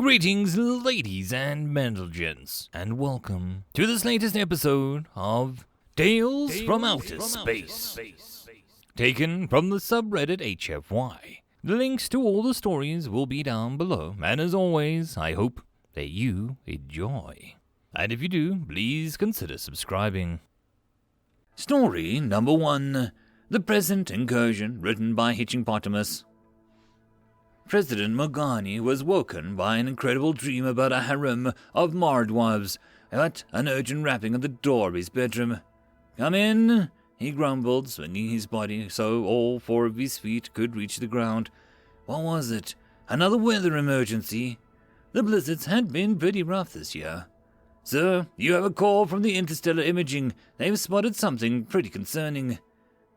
Greetings, ladies and gents, and welcome to this latest episode of Tales from Outer Space, taken from the subreddit HFY. The links to all the stories will be down below, and as always, I hope that you enjoy. And if you do, please consider subscribing. Story number 1, The Present Incursion, written by Hitchingpotamus. President Morgani was woken by an incredible dream about a harem of Mardwavs at an urgent rapping at the door of his bedroom. "Come in," he grumbled, swinging his body so all 4 of his feet could reach the ground. What was it? Another weather emergency? The blizzards had been pretty rough this year. "Sir, you have a call from the Interstellar Imaging. They've spotted something pretty concerning."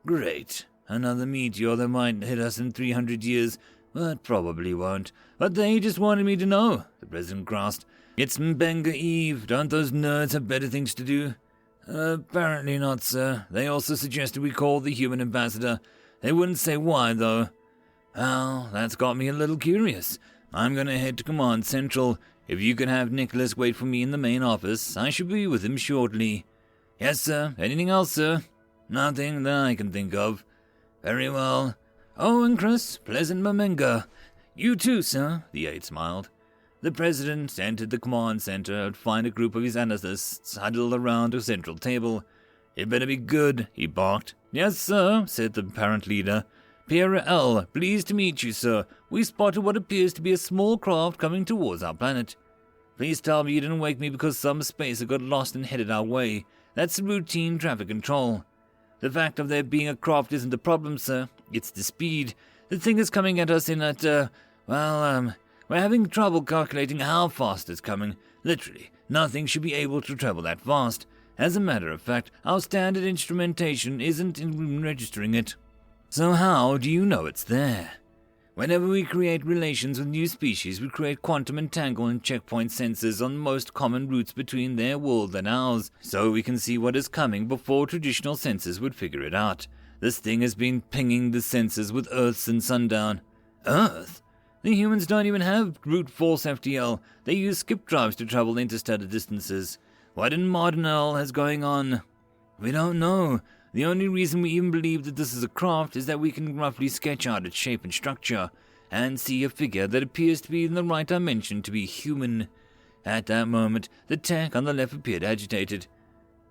"Great. Another meteor that might hit us in 300 years. But probably won't. But they just wanted me to know," the president grasped. "It's Mbenga Eve. Don't those nerds have better things to do?" Apparently not, sir. They also suggested we call the human ambassador. They wouldn't say why, though." "Well, that's got me a little curious. I'm going to head to Command Central. If you could have Nicholas wait for me in the main office, I should be with him shortly." "Yes, sir. Anything else, sir?" "Nothing that I can think of." "Very well. Oh, and Chris, pleasant Mamenga." "You too, sir," the aide smiled. The president entered the command center to find a group of his analysts huddled around a central table. "It better be good," he barked. "Yes, sir," said the apparent leader. "Pierre L., pleased to meet you, sir. We spotted what appears to be a small craft coming towards our planet. Please tell me you didn't wake me because some spacer got lost and headed our way. That's routine traffic control. The fact of there being a craft isn't the problem, sir. It's the speed. The thing is coming at us in at, we're having trouble calculating how fast it's coming. Literally, nothing should be able to travel that fast. As a matter of fact, our standard instrumentation isn't registering it." "So how do you know it's there?" "Whenever we create relations with new species, we create quantum entanglement checkpoint sensors on most common routes between their world and ours, so we can see what is coming before traditional sensors would figure it out. This thing has been pinging the sensors with Earth since sundown." "Earth? The humans don't even have brute force FTL. They use skip drives to travel interstellar distances. What in modern hell is going on?" "We don't know. The only reason we even believe that this is a craft is that we can roughly sketch out its shape and structure, and see a figure that appears to be in the right dimension to be human." At that moment, the tech on the left appeared agitated.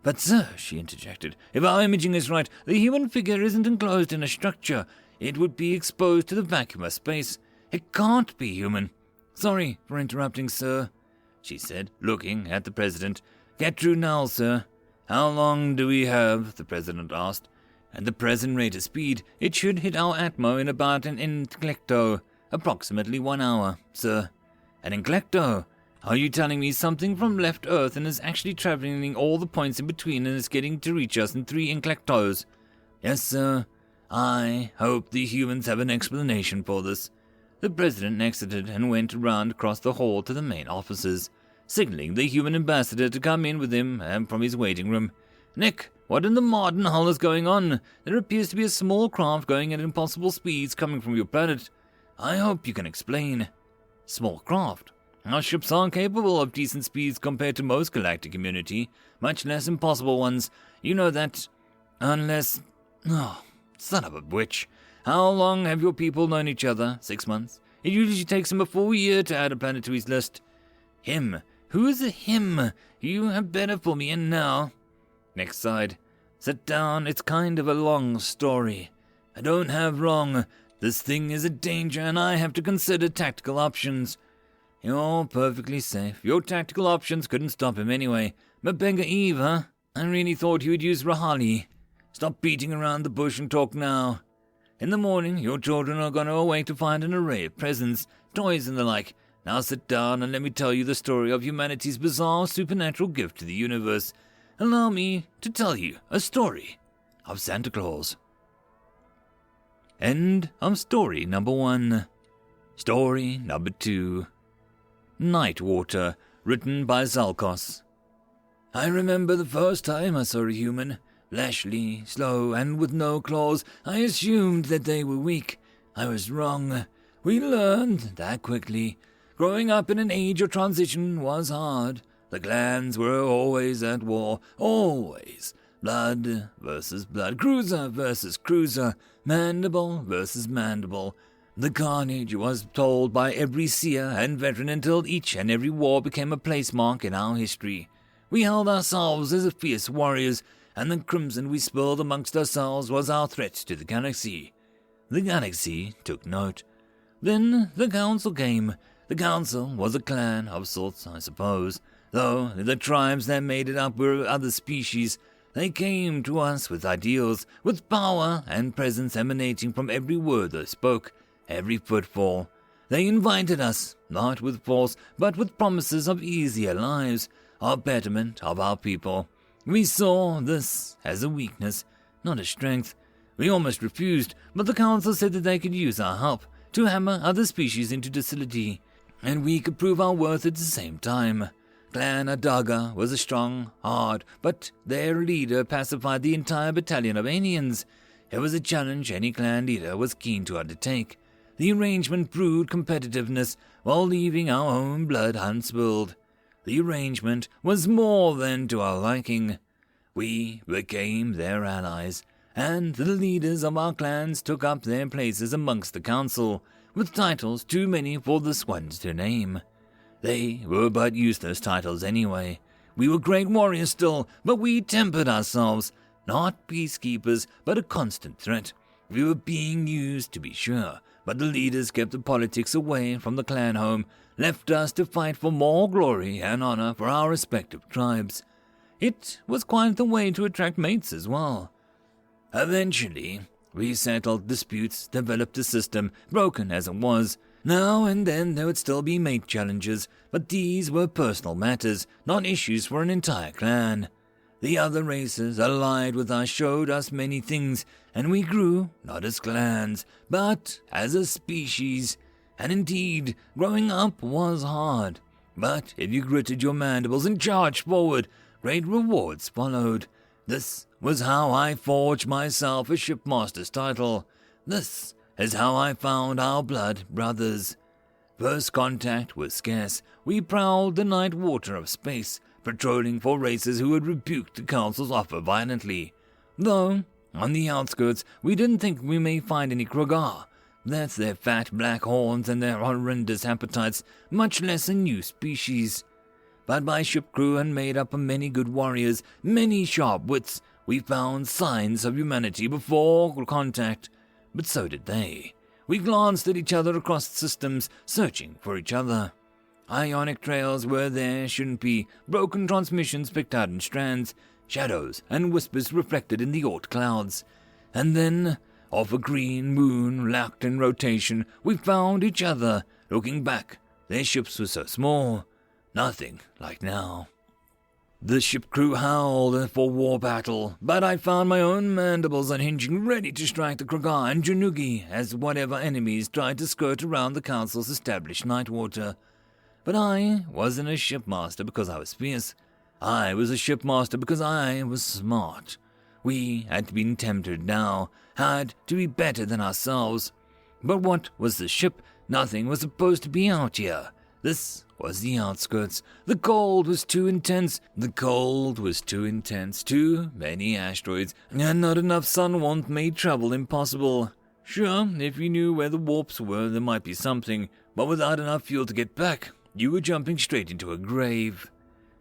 "But sir," she interjected, "if our imaging is right, the human figure isn't enclosed in a structure. It would be exposed to the vacuum of space. It can't be human." "Sorry for interrupting, sir," she said, looking at the president. "Get through now, sir." "How long do we have?" the president asked. "At the present rate of speed, it should hit our atmo in about an inflecto, approximately 1 hour, sir." "An inflecto? Are you telling me something from left Earth and is actually traveling all the points in between and is getting to reach us in 3 inflectos?" "Yes, sir. I hope the humans have an explanation for this." The president exited and went around across the hall to the main offices, signaling the human ambassador to come in with him from his waiting room. "Nick, what in the modern hell is going on? There appears to be a small craft going at impossible speeds coming from your planet. I hope you can explain." "Small craft? Our ships aren't capable of decent speeds compared to most galactic community, much less impossible ones. You know that. Unless... Oh, son of a witch. How long have your people known each other? 6 months? It usually takes him a full year to add a planet to his list." "Him? Who is a him? You had better pull me in now." Nick sighed. "Sit down, it's kind of a long story." "I don't have long. This thing is a danger and I have to consider tactical options." "You're perfectly safe. Your tactical options couldn't stop him anyway. Mbenga Eve, huh? I really thought you would use Rahali. Stop beating around the bush and talk now. In the morning, your children are going to awake to find an array of presents, toys and the like. Now sit down and let me tell you the story of humanity's bizarre supernatural gift to the universe. Allow me to tell you a story of Santa Claus." End of story number 1. Story number 2. Nightwater, written by Zalkos. "I remember the first time I saw a human. Fleshly, slow, and with no claws. I assumed that they were weak. I was wrong. We learned that quickly. Growing up in an age of transition was hard. The clans were always at war, always. Blood versus blood, cruiser versus cruiser, mandible versus mandible. The carnage was told by every seer and veteran until each and every war became a placemark in our history. We held ourselves as fierce warriors, and the crimson we spilled amongst ourselves was our threat to the galaxy. The galaxy took note. Then the council came. The council was a clan of sorts, I suppose, though the tribes that made it up were other species. They came to us with ideals, with power and presence emanating from every word they spoke, every footfall. They invited us, not with force, but with promises of easier lives, of betterment of our people. We saw this as a weakness, not a strength. We almost refused, but the council said that they could use our help to hammer other species into docility, and we could prove our worth at the same time. Clan Adaga was a strong, hard, but their leader pacified the entire battalion of aliens. It was a challenge any clan leader was keen to undertake. The arrangement brewed competitiveness while leaving our own blood unspilled. The arrangement was more than to our liking. We became their allies, and the leaders of our clans took up their places amongst the council, with titles too many for the swans to name. They were but useless titles anyway. We were great warriors still, but we tempered ourselves, not peacekeepers, but a constant threat. We were being used, to be sure, but the leaders kept the politics away from the clan home, left us to fight for more glory and honor for our respective tribes. It was quite the way to attract mates as well. Eventually, we settled disputes, developed a system, broken as it was. Now and then there would still be mate challenges, but these were personal matters, not issues for an entire clan. The other races allied with us showed us many things, and we grew, not as clans, but as a species. And indeed, growing up was hard. But if you gritted your mandibles and charged forward, great rewards followed. This was how I forged myself a shipmaster's title. This is how I found our blood brothers. First contact was scarce. We prowled the Nightwater of space, patrolling for races who had rebuked the council's offer violently. Though, on the outskirts, we didn't think we may find any Krogar. That's their fat black horns and their horrendous appetites, much less a new species. But my ship crew had made up of many good warriors, many sharp wits. We found signs of humanity before contact, but so did they. We glanced at each other across systems, searching for each other. Ionic trails where there shouldn't be, broken transmissions picked out in strands, shadows and whispers reflected in the Oort clouds. And then, off a green moon locked in rotation, we found each other. Looking back, their ships were so small, nothing like now. The ship crew howled for war battle, but I found my own mandibles unhinging, ready to strike the Krogar and Janugi as whatever enemies tried to skirt around the council's established Nightwater. But I wasn't a shipmaster because I was fierce. I was a shipmaster because I was smart. We had been tempted now, had to be better than ourselves. But what was the ship? Nothing was supposed to be out here. This was the outskirts. The cold was too intense. Too many asteroids, and not enough sun warmth made travel impossible. Sure, if you knew where the warps were, there might be something, but without enough fuel to get back, you were jumping straight into a grave.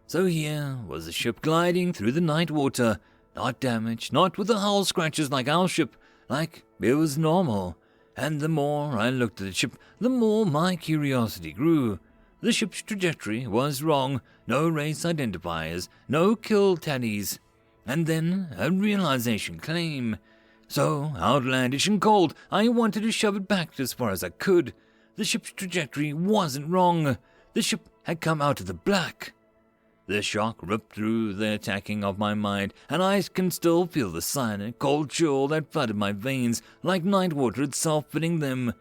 So here was the ship gliding through the Nightwater, not damaged, not with the hull scratches like our ship, like it was normal. And the more I looked at the ship, the more my curiosity grew. The ship's trajectory was wrong, no race identifiers, no kill tallies. And then a realization came. So outlandish and cold, I wanted to shove it back as far as I could. The ship's trajectory wasn't wrong. The ship had come out of the black. The shock ripped through the attacking of my mind, and I can still feel the silent, cold chill that flooded my veins like Nightwater itself filling them.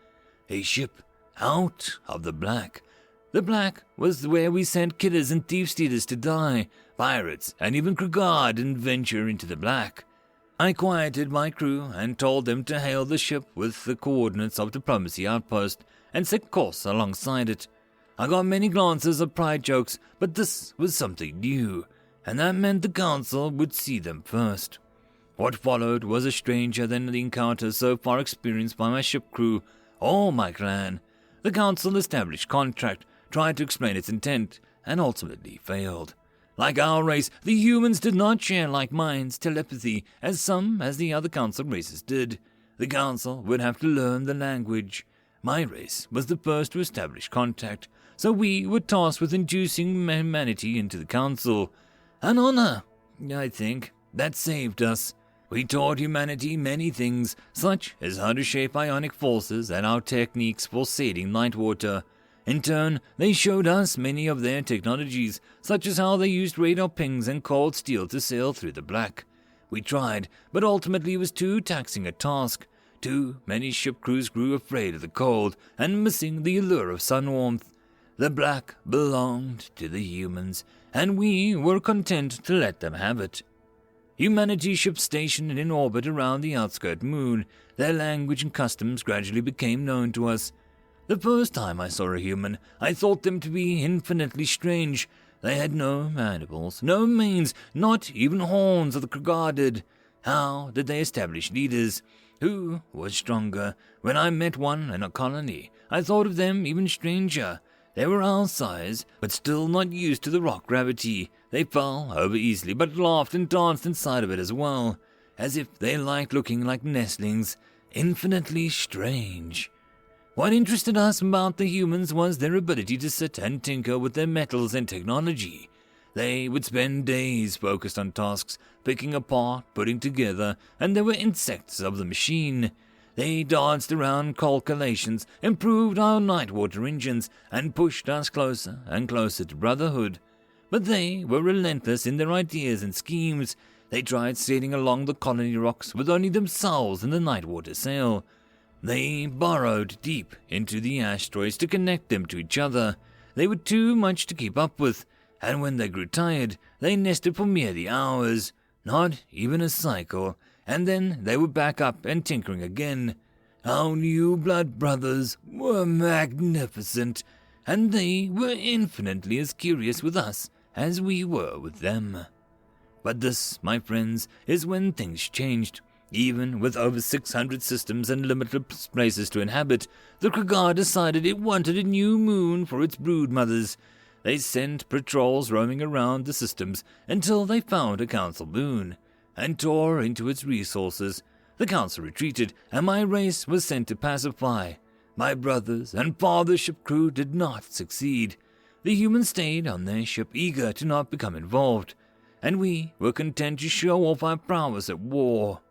A ship out of the black. The black was where we sent killers and thief-stealers to die. Pirates and even Krogar didn't venture into the black. I quieted my crew and told them to hail the ship with the coordinates of Diplomacy Outpost and set course alongside it. I got many glances of pride jokes, but this was something new, and that meant the council would see them first. What followed was a stranger than the encounter so far experienced by my ship crew or my clan. The council established contract, tried to explain its intent, and ultimately failed. Like our race, the humans did not share like minds, telepathy, as the other council races did. The council would have to learn the language. My race was the first to establish contact, so we were tasked with inducing humanity into the council. An honor, I think, that saved us. We taught humanity many things, such as how to shape ionic forces and our techniques for sailing Nightwater. In turn, they showed us many of their technologies, such as how they used radar pings and cold steel to sail through the black. We tried, but ultimately it was too taxing a task. Too many ship crews grew afraid of the cold and missing the allure of sun warmth. The black belonged to the humans, and we were content to let them have it. Humanity ships stationed in orbit around the outskirt moon, their language and customs gradually became known to us. The first time I saw a human, I thought them to be infinitely strange. They had no mandibles, no manes, not even horns of the Krogar did. How did they establish leaders? Who was stronger? When I met one in a colony, I thought of them even stranger. They were our size, but still not used to the rock gravity. They fell over easily, but laughed and danced inside of it as well, as if they liked looking like nestlings. Infinitely strange. What interested us about the humans was their ability to sit and tinker with their metals and technology. They would spend days focused on tasks, picking apart, putting together, and they were insects of the machine. They danced around calculations, improved our Nightwater engines, and pushed us closer and closer to brotherhood. But they were relentless in their ideas and schemes. They tried sailing along the colony rocks with only themselves in the Nightwater sail. They burrowed deep into the asteroids to connect them to each other. They were too much to keep up with, and when they grew tired, they nested for merely hours, not even a cycle, and then they were back up and tinkering again. Our new blood brothers were magnificent, and they were infinitely as curious with us as we were with them. But this, my friends, is when things changed. Even with over 600 systems and limited places to inhabit, the Krogar decided it wanted a new moon for its broodmothers. They sent patrols roaming around the systems until they found a council moon, and tore into its resources. The council retreated, and my race was sent to pacify. My brothers and father's ship crew did not succeed. The humans stayed on their ship, eager to not become involved, and we were content to show off our prowess at war.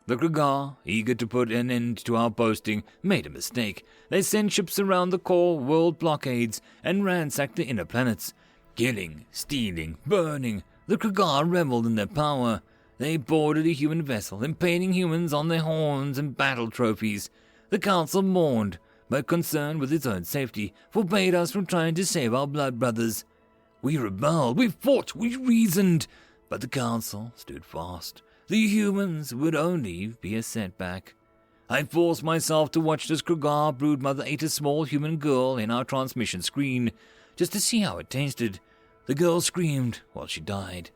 The Krogar, eager to put an end to our boasting, made a mistake. They sent ships around the core world blockades and ransacked the inner planets, killing, stealing, burning. The Krogar reveled in their power. They boarded a human vessel, impaling humans on their horns and battle trophies. The council mourned, but concerned with its own safety, forbade us from trying to save our blood brothers. We rebelled, we fought, we reasoned, but the council stood fast. The humans would only be a setback. I forced myself to watch this Krogar broodmother ate a small human girl in our transmission screen, just to see how it tasted. The girl screamed while she died.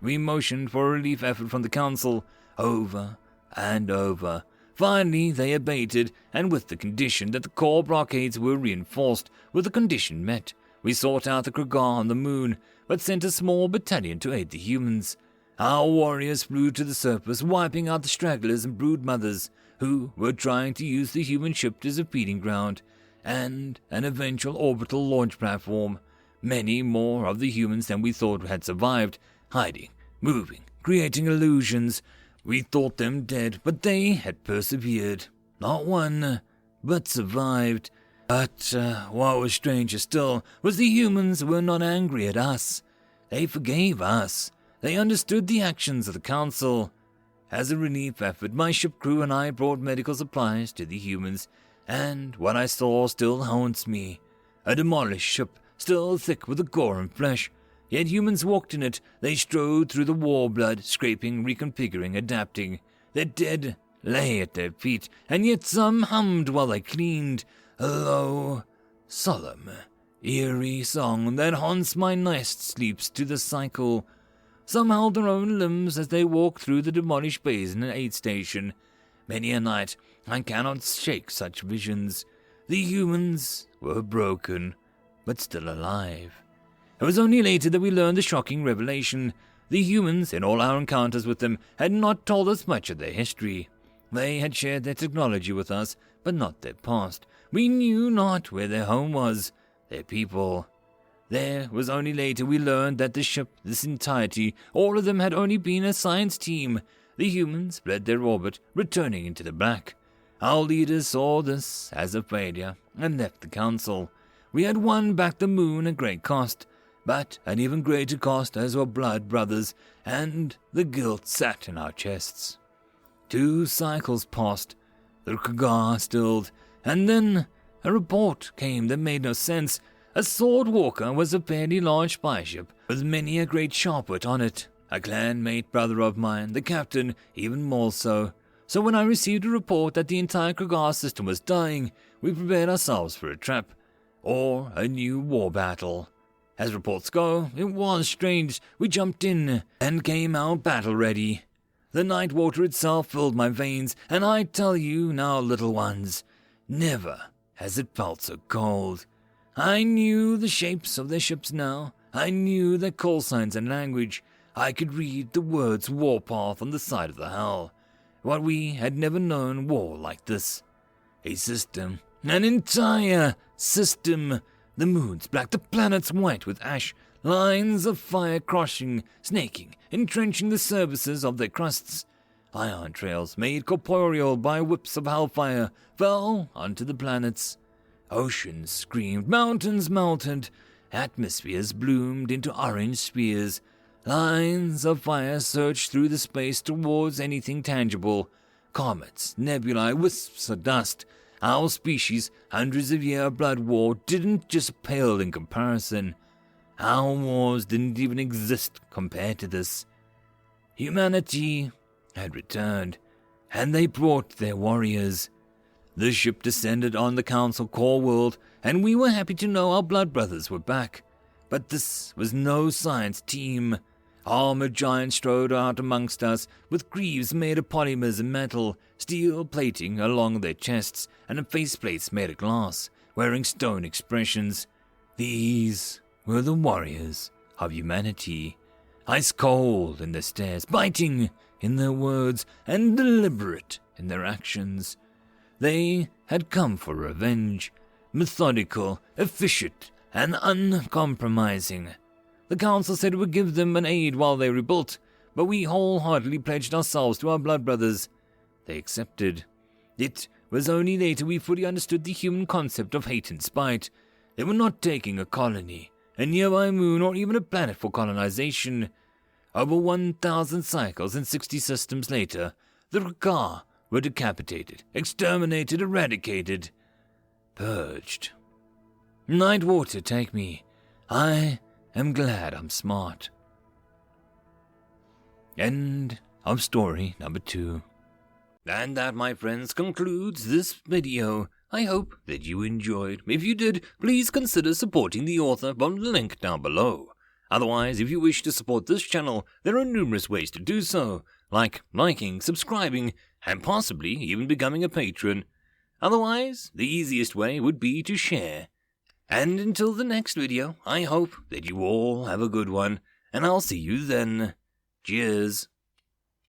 We motioned for a relief effort from the council, over and over. Finally, they abated, and with the condition that the core blockades were reinforced, with the condition met, we sought out the Krogar on the moon, but sent a small battalion to aid the humans. Our warriors flew to the surface, wiping out the stragglers and broodmothers, who were trying to use the human ship as a feeding ground, and an eventual orbital launch platform. Many more of the humans than we thought had survived, hiding, moving, creating illusions. We thought them dead, but they had persevered. Not one, but survived. But what was stranger still was the humans were not angry at us. They forgave us. They understood the actions of the council. As a relief effort, my ship crew and I brought medical supplies to the humans, and what I saw still haunts me. A demolished ship, still thick with the gore and flesh. Yet humans walked in it. They strode through the war blood, scraping, reconfiguring, adapting. Their dead lay at their feet, and yet some hummed while they cleaned. A low, solemn, eerie song that haunts my nest sleeps to the cycle. Some held their own limbs as they walked through the demolished basin and aid station. Many a night I cannot shake such visions. The humans were broken, but still alive. It was only later that we learned the shocking revelation. The humans, in all our encounters with them, had not told us much of their history. They had shared their technology with us, but not their past. We knew not where their home was, their people. There was only later we learned that the ship, this entirety, all of them had only been a science team. The humans fled their orbit, returning into the black. Our leaders saw this as a failure and left the council. We had won back the moon at great cost, but an even greater cost as our blood brothers, and the guilt sat in our chests. 2 cycles passed, the Kagar stilled, and then a report came that made no sense. A sword walker was a fairly large spy ship with many a great sharpwit on it. A clanmate brother of mine, the captain, even more so. So when I received a report that the entire Kagar system was dying, we prepared ourselves for a trap, or a new war battle. As reports go, it was strange. We jumped in and came out battle-ready. The Nightwater itself filled my veins, and I tell you now, little ones, never has it felt so cold. I knew the shapes of their ships now. I knew their call signs and language. I could read the words warpath on the side of the hull. What we had never known war like this. A system, an entire system. The moon's black, the planet's white with ash, lines of fire crushing, snaking, entrenching the surfaces of their crusts. Ion trails made corporeal by whips of hellfire fell onto the planets. Oceans screamed, mountains melted, atmospheres bloomed into orange spheres. Lines of fire surged through the space towards anything tangible. Comets, nebulae, wisps of dust. Our species, hundreds of years of blood war, didn't just pale in comparison. Our wars didn't even exist compared to this. Humanity had returned, and they brought their warriors. The ship descended on the council core world, and we were happy to know our blood brothers were back. But this was no science team. Armored giants strode out amongst us, with greaves made of polymers and metal, steel plating along their chests, and faceplates made of glass, wearing stone expressions. These were the warriors of humanity, ice cold in their stares, biting in their words, and deliberate in their actions. They had come for revenge, methodical, efficient, and uncompromising. The council said it would give them an aid while they rebuilt, but we wholeheartedly pledged ourselves to our blood brothers. They accepted. It was only later we fully understood the human concept of hate and spite. They were not taking a colony, a nearby moon, or even a planet for colonization. Over 1,000 cycles and 60 systems later, the Rakar were decapitated, exterminated, eradicated, purged. Nightwater, take me. I am glad I'm smart. End of story number 2. And that, my friends, concludes this video. I hope that you enjoyed. If you did, please consider supporting the author from the link down below. Otherwise, if you wish to support this channel, there are numerous ways to do so, like liking, subscribing, and possibly even becoming a patron. Otherwise, the easiest way would be to share. And until the next video, I hope that you all have a good one, and I'll see you then. Cheers.